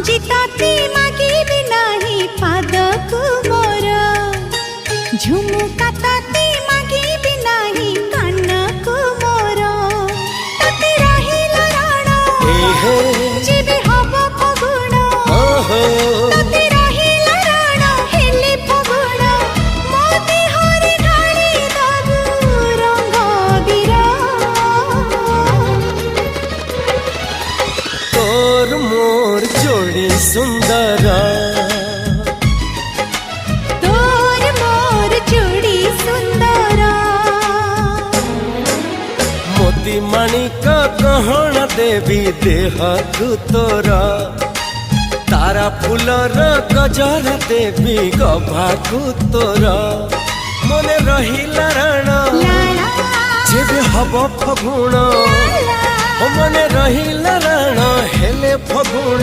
जिताती मागिबी नाही पादकु मोर झुमुका ताती मागिबी नाही कानकु मोर ताते रहिला राण जेबे हब फगुण ताते रहिला राण हेले फगुण मो देहरे ढाली दबु रंग बीरा तोर मोर जोड़ी सुंदर तोर मोर जोड़ी सुंदर मोती माणिक गहना देवी देह तोर तारा फूलर गजरा देवी गभाकु तोर मने रहिला राण जेबे हब फगुण मने रहिला राण हेले फगुण।